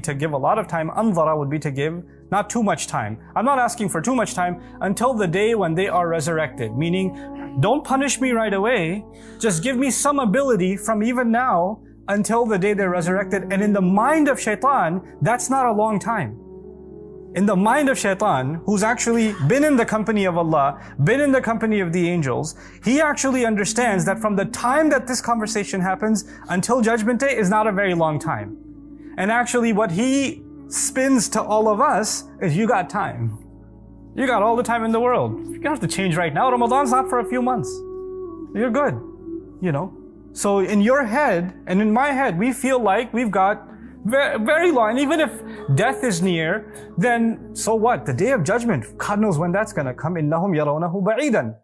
to give a lot of time. Anzara would be to give not too much time. I'm not asking for too much time until the day when they are resurrected. Meaning, don't punish me right away. Just give me some ability from even now until the day they're resurrected. And in the mind of shaitan, that's not a long time. In the mind of shaitan, who's actually been in the company of Allah, been in the company of the angels, he actually understands that from the time that this conversation happens until Judgment Day is not a very long time. And actually what he spins to all of us is, you got time. You got all the time in the world. You don't have to change right now. Ramadan's not for a few months. You're good, you know. So in your head and in my head, we feel like we've got very long. And even if death is near, then so what? The day of judgment, God knows when that's going to come. إِنَّهُمْ يَرَوْنَهُ بَعِيدًا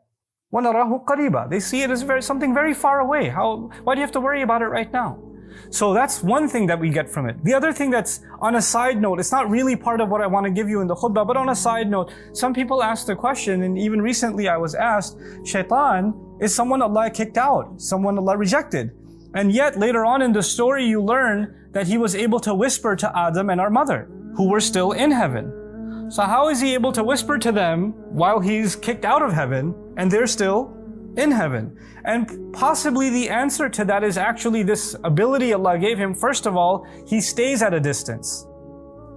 وَنَرَاهُ قَرِيبًا. They see it as something very far away. Why do you have to worry about it right now? So that's one thing that we get from it. The other thing that's on a side note, it's not really part of what I want to give you in the khutbah, but on a side note, some people ask the question, and even recently I was asked, shaitan is someone Allah kicked out, someone Allah rejected. And yet later on in the story you learn that he was able to whisper to Adam and our mother, who were still in heaven. So how is he able to whisper to them while he's kicked out of heaven and they're still in heaven? And possibly the answer to that is actually this ability Allah gave him. First of all, he stays at a distance.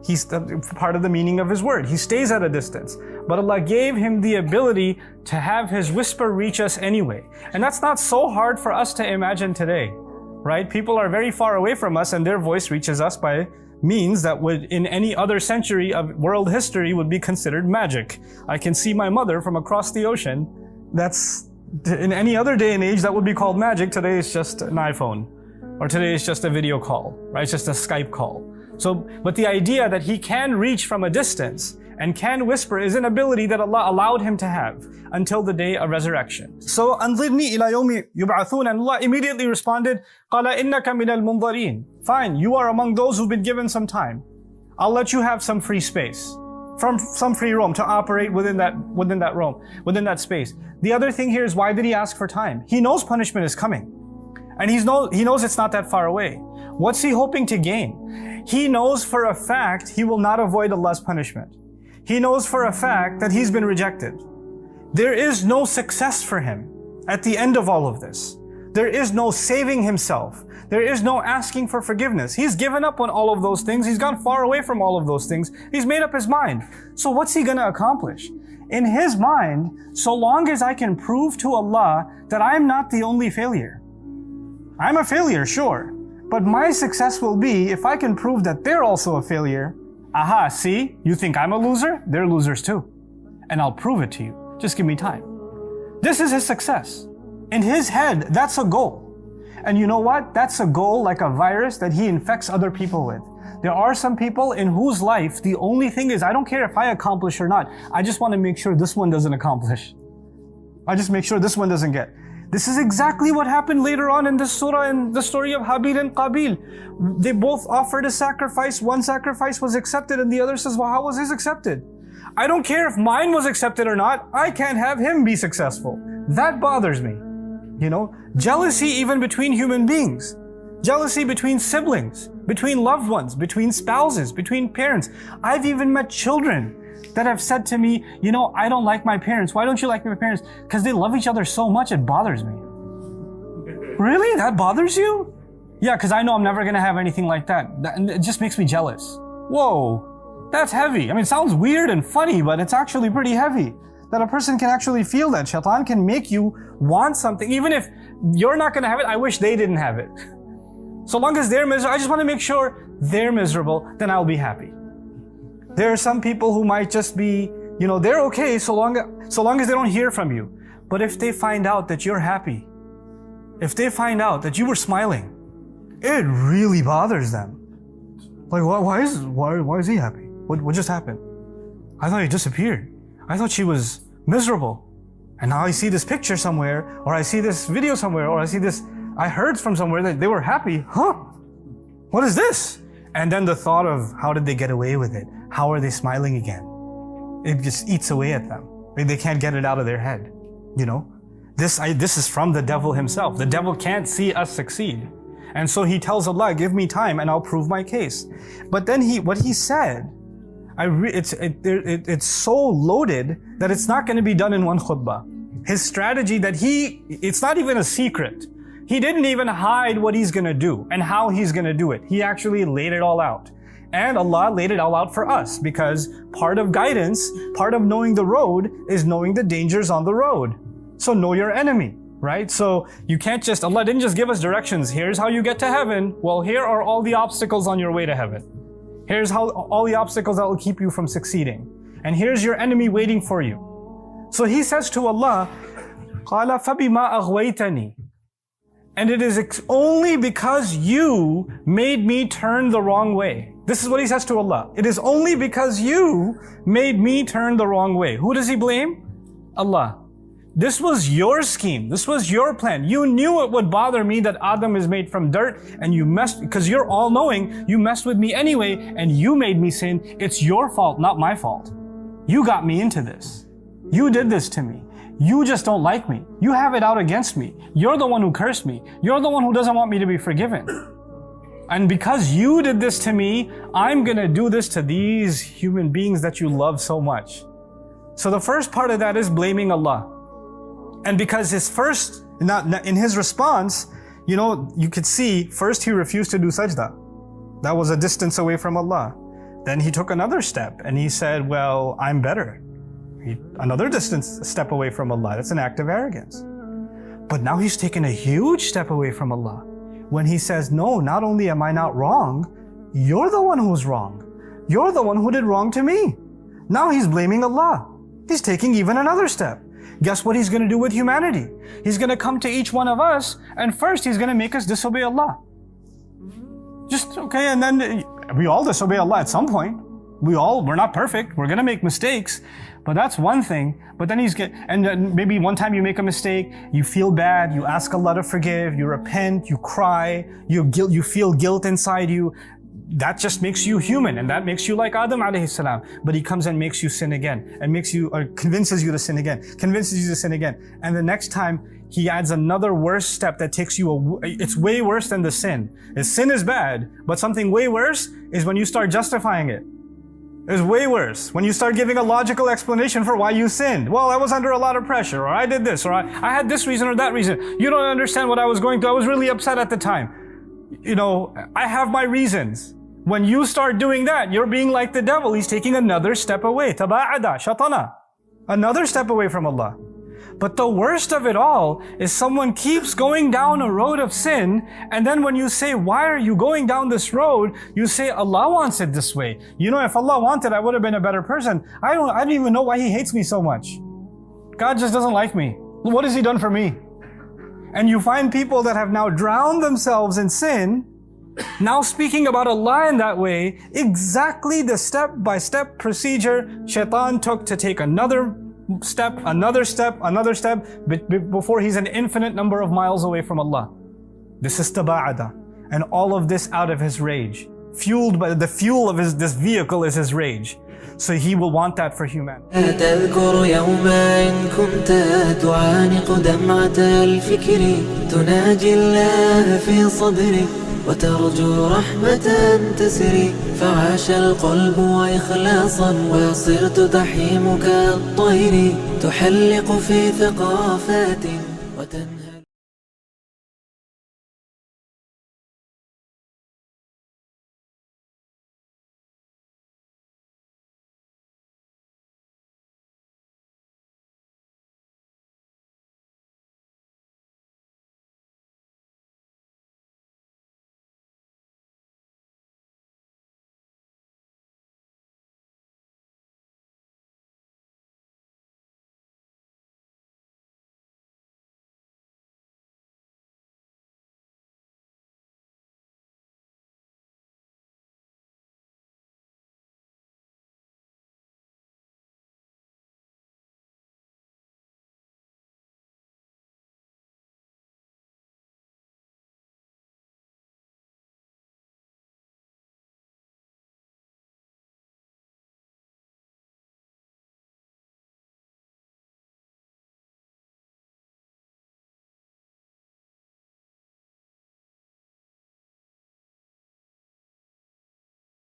He's part of the meaning of his word. He stays at a distance. But Allah gave him the ability to have his whisper reach us anyway. And that's not so hard for us to imagine today, right? People are very far away from us and their voice reaches us by means that would, in any other century of world history, would be considered magic. I can see my mother from across the ocean. That's, in any other day and age, that would be called magic. Today it's just an iPhone. Or today it's just a video call, right? It's just a Skype call. So, but the idea that he can reach from a distance and can whisper is an ability that Allah allowed him to have until the day of resurrection. So, أَنظِرْنِي إِلَى يَوْمِ يُبْعَثُونَ, and Allah immediately responded, قَالَ إِنَّكَ مِنَ الْمُنظَرِينَ. Fine, you are among those who've been given some time. I'll let you have some free space, from some free roam to operate within that space. The other thing here is, why did he ask for time? He knows punishment is coming. And he knows it's not that far away. What's he hoping to gain? He knows for a fact he will not avoid Allah's punishment. He knows for a fact that he's been rejected. There is no success for him at the end of all of this. There is no saving himself. There is no asking for forgiveness. He's given up on all of those things. He's gone far away from all of those things. He's made up his mind. So what's he going to accomplish? In his mind, so long as I can prove to Allah that I'm not the only failure. I'm a failure, sure. But my success will be if I can prove that they're also a failure. Aha, see? You think I'm a loser? They're losers too. And I'll prove it to you. Just give me time. This is his success. In his head, that's a goal. And you know what? That's a goal like a virus that he infects other people with. There are some people in whose life the only thing is, I don't care if I accomplish or not. I just want to make sure this one doesn't accomplish. I just make sure this one doesn't get. This is exactly what happened later on in this surah, in the story of Habil and Qabil. They both offered a sacrifice. One sacrifice was accepted and the other says, well, how was his accepted? I don't care if mine was accepted or not. I can't have him be successful. That bothers me. You know, jealousy even between human beings. Jealousy between siblings, between loved ones, between spouses, between parents. I've even met children that have said to me, you know, I don't like my parents. Why don't you like my parents? Because they love each other so much, it bothers me. Really? That bothers you? Yeah, because I know I'm never going to have anything like that. It just makes me jealous. Whoa, that's heavy. I mean, it sounds weird and funny, but it's actually pretty heavy. That a person can actually feel that. Shaitan can make you want something. Even if you're not going to have it, I wish they didn't have it. So long as they're miserable, I just want to make sure they're miserable, then I'll be happy. There are some people who might just be, you know, they're okay so long as they don't hear from you. But if they find out that you're happy, if they find out that you were smiling, it really bothers them. Like, why is he happy? What just happened? I thought he disappeared. I thought she was miserable. And now I see this picture somewhere, or I see this video somewhere, or I heard from somewhere that they were happy. Huh? What is this? And then the thought of, how did they get away with it? How are they smiling again? It just eats away at them. They can't get it out of their head. You know? This is from the devil himself. The devil can't see us succeed. And so he tells Allah, give me time and I'll prove my case. But then what he said, it's so loaded that it's not going to be done in one khutbah. His strategy it's not even a secret. He didn't even hide what he's going to do and how he's going to do it. He actually laid it all out. And Allah laid it all out for us, because part of guidance, part of knowing the road is knowing the dangers on the road. So know your enemy, right? So you can't Allah didn't just give us directions. Here's how you get to heaven. Well, here are all the obstacles on your way to heaven. Here's all the obstacles that will keep you from succeeding. And here's your enemy waiting for you. So he says to Allah, قَالَ فَبِمَا أَغْوَيْتَنِي. And it is only because you made me turn the wrong way. This is what he says to Allah. It is only because you made me turn the wrong way. Who does he blame? Allah. This was your scheme. This was your plan. You knew it would bother me that Adam is made from dirt, and you messed, because you're all knowing, you messed with me anyway, and you made me sin. It's your fault, not my fault. You got me into this. You did this to me. You just don't like me. You have it out against me. You're the one who cursed me. You're the one who doesn't want me to be forgiven. And because you did this to me, I'm gonna do this to these human beings that you love so much. So the first part of that is blaming Allah. And because in his response, you could see, first he refused to do sajda. That was a distance away from Allah. Then he took another step and he said, well, I'm better. Another step away from Allah. That's an act of arrogance. But now he's taken a huge step away from Allah when he says, no, not only am I not wrong, you're the one who's wrong. You're the one who did wrong to me. Now he's blaming Allah. He's taking even another step. Guess what he's going to do with humanity? He's going to come to each one of us, and first he's going to make us disobey Allah. And then we all disobey Allah at some point. We're not perfect. We're going to make mistakes. But that's one thing. But then and maybe one time you make a mistake, you feel bad, you ask Allah to forgive, you repent, you cry, you feel guilt inside you. That just makes you human, and that makes you like Adam alayhi salam. But he comes and makes you sin again, and convinces you to sin again, And the next time, he adds another worse step that takes you it's way worse than the sin. The sin is bad, but something way worse is when you start justifying it. It's way worse when you start giving a logical explanation for why you sinned. Well, I was under a lot of pressure, or I did this, or I had this reason or that reason. You don't understand what I was going through. I was really upset at the time. I have my reasons. When you start doing that, you're being like the devil. He's taking another step away. Taba'ada, shatana. Another step away from Allah. But the worst of it all is someone keeps going down a road of sin, and then when you say, why are you going down this road? You say, Allah wants it this way. If Allah wanted, I would have been a better person. I don't even know why He hates me so much. God just doesn't like me. What has He done for me? And you find people that have now drowned themselves in sin, now speaking about Allah in that way, exactly the step-by-step procedure shaitan took to take another step, before he's an infinite number of miles away from Allah. This is taba'ada. And all of this out of his rage. Fueled by the fuel of this vehicle is his rage. So he will want that for humanity. أتذكر يوما كنت تعانق دمعة الفكر تناجي الله في صدري وترجو رحمة تسري فعاش القلب وإخلاصا وصرت تحيم كالطير تحلق في ثقافات